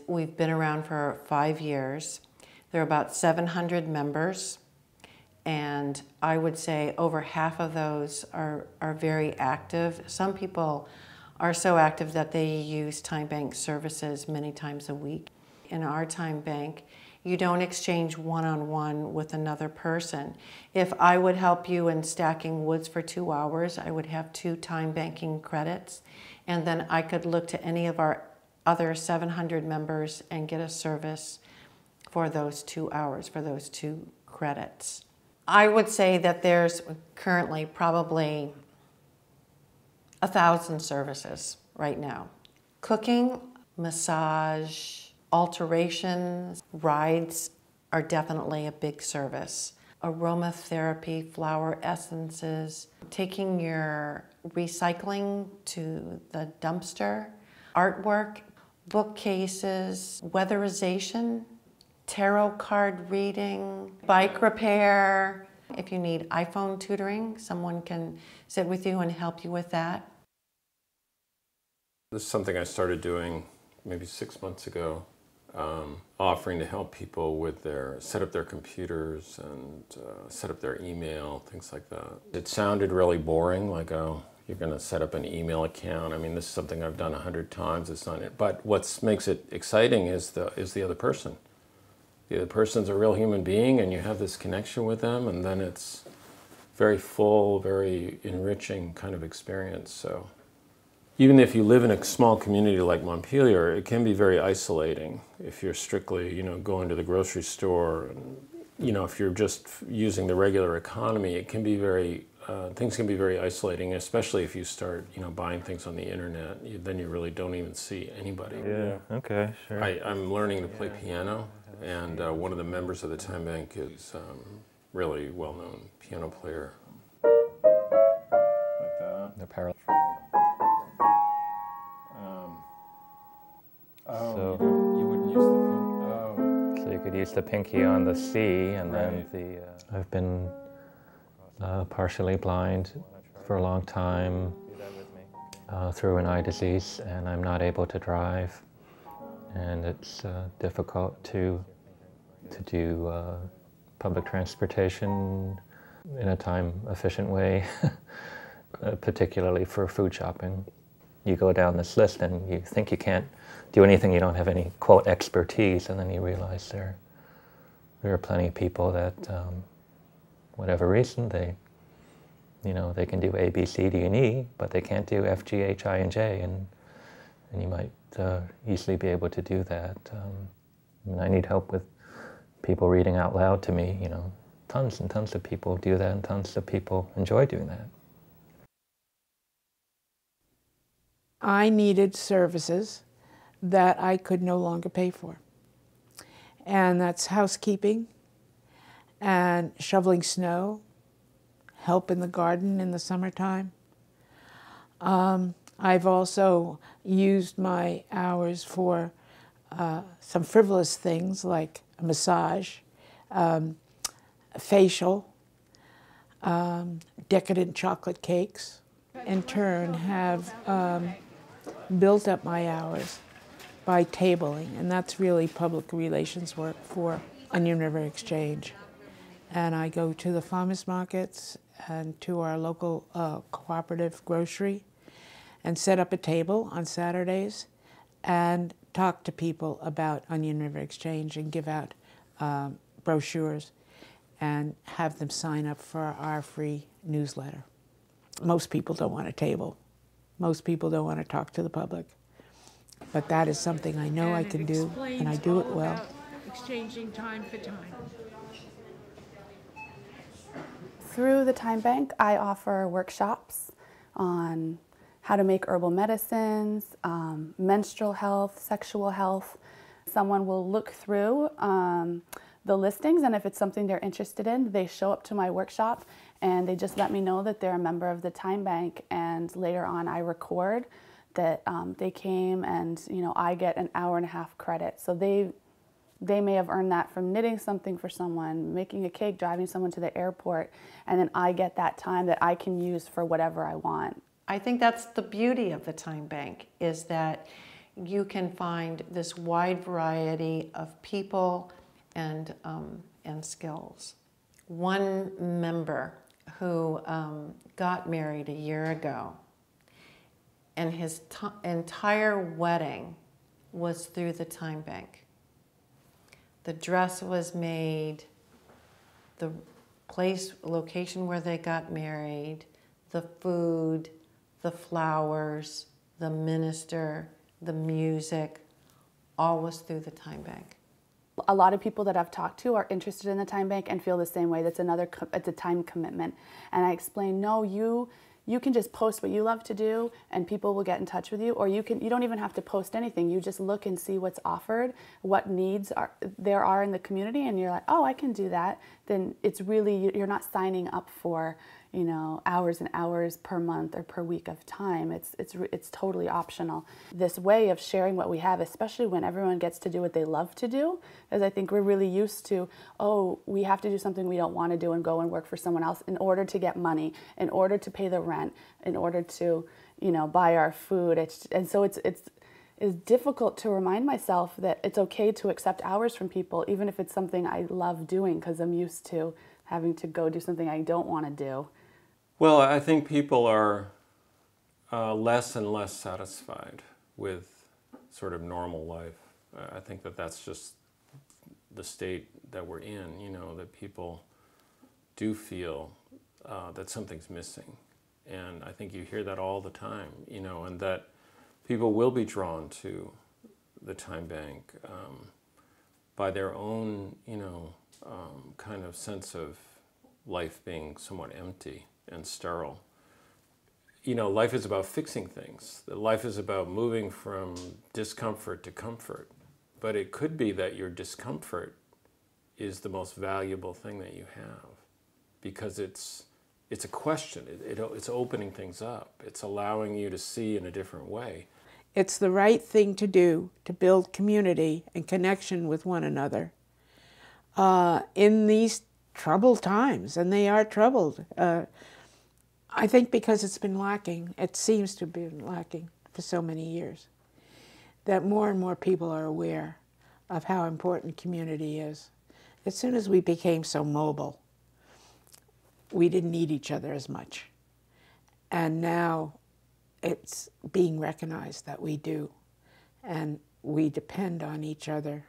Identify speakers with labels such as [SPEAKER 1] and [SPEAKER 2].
[SPEAKER 1] we've been around for 5 years. There are about 700 members, and I would say over half of those are very active. Some people are so active that they use time bank services many times a week. In our time bank, you don't exchange one-on-one with another person. If I would help you in stacking woods for 2 hours, I would have 2 time banking credits, and then I could look to any of our other 700 members and get a service for those 2 hours, for those 2 credits. I would say that there's currently probably 1,000 services right now. Cooking, massage, alterations, rides are definitely a big service. Aromatherapy, flower essences, taking your recycling to the dumpster, artwork, bookcases, weatherization, tarot card reading, bike repair. If you need iPhone tutoring, someone can sit with you and help you with that.
[SPEAKER 2] This is something I started doing maybe 6 months ago, offering to help people with set up their computers and set up their email, things like that. It sounded really boring, like, oh, you're going to set up an email account. I mean, this is something I've done 100 times. It's not it. But what makes it exciting is the other person. The other person's a real human being, and you have this connection with them, and then it's very full, very enriching kind of experience. So even if you live in a small community like Montpelier, it can be very isolating if you're strictly, going to the grocery store. And, if you're just using the regular economy, it can be things can be very isolating, especially if you start, buying things on the internet. Then you really don't even see anybody.
[SPEAKER 3] Yeah, okay, sure.
[SPEAKER 2] I'm learning to play piano, and one of the members of the time bank is really well-known piano player.
[SPEAKER 3] Like that?
[SPEAKER 4] The parallel.
[SPEAKER 2] So you wouldn't use the pinky. Oh.
[SPEAKER 4] So you could use the pinky on the C, and then the... I've been partially blind for a long time through an eye disease, and I'm not able to drive. And it's difficult to do public transportation in a time-efficient way, particularly for food shopping. You go down this list and you think you can't do anything, you don't have any, quote, expertise, and then you realize there are plenty of people that, whatever reason, they can do A, B, C, D, and E, but they can't do F, G, H, I, and J, and you might easily be able to do that. I need help with people reading out loud to me, tons and tons of people do that, and tons of people enjoy doing that.
[SPEAKER 5] I needed services that I could no longer pay for. And that's housekeeping and shoveling snow, help in the garden in the summertime. I've also used my hours for some frivolous things like a massage, facial, decadent chocolate cakes. In turn, have built up my hours by tabling, and that's really public relations work for Onion River Exchange. And I go to the farmers markets and to our local cooperative grocery and set up a table on Saturdays and talk to people about Onion River Exchange and give out brochures and have them sign up for our free newsletter. Most people don't want a table. Most people don't want to talk to the public. But that is something I know I can do, and I do it well.
[SPEAKER 6] Exchanging time for time.
[SPEAKER 7] Through the Time Bank, I offer workshops on how to make herbal medicines, menstrual health, sexual health. Someone will look through the listings, and if it's something they're interested in, they show up to my workshop and they just let me know that they're a member of the Time Bank, and later on I record that they came, and I get an hour-and-a-half credit. So they may have earned that from knitting something for someone, making a cake, driving someone to the airport, and then I get that time that I can use for whatever I want.
[SPEAKER 1] I think that's the beauty of the Time Bank, is that you can find this wide variety of people and skills. One member who got married a year ago, and his entire wedding was through the time bank. The dress was made, the location where they got married, the food, the flowers, the minister, the music, all was through the time bank.
[SPEAKER 7] A lot of people that I've talked to are interested in the time bank and feel the same way. It's a time commitment. And I explain, no, you can just post what you love to do and people will get in touch with you, or you don't even have to post anything. You just look and see what's offered, what needs there are in the community, and you're like, oh, I can do that. Then it's really, you're not signing up for, you know, hours and hours per month or per week of time. It's totally optional. This way of sharing what we have, especially when everyone gets to do what they love to do, as I think we're really used to, oh, we have to do something we don't want to do and go and work for someone else in order to get money, in order to pay the rent, in order to, you know, buy our food. So it's difficult to remind myself that it's okay to accept hours from people, even if it's something I love doing, because I'm used to having to go do something I don't want to do.
[SPEAKER 2] Well, I think people are less and less satisfied with sort of normal life. I think that that's just the state that we're in, you know, that people do feel that something's missing. And I think you hear that all the time, you know, and that people will be drawn to the time bank by their own, you know, kind of sense of life being somewhat empty and sterile. You know, life is about fixing things. Life is about moving from discomfort to comfort. But it could be that your discomfort is the most valuable thing that you have, because it's a question. It's opening things up. It's allowing you to see in a different way.
[SPEAKER 5] It's the right thing to do to build community and connection with one another in these troubled times, and they are troubled. I think because it's been lacking, it seems to have been lacking for so many years, that more and more people are aware of how important community is. As soon as we became so mobile, we didn't need each other as much. And now it's being recognized that we do, and we depend on each other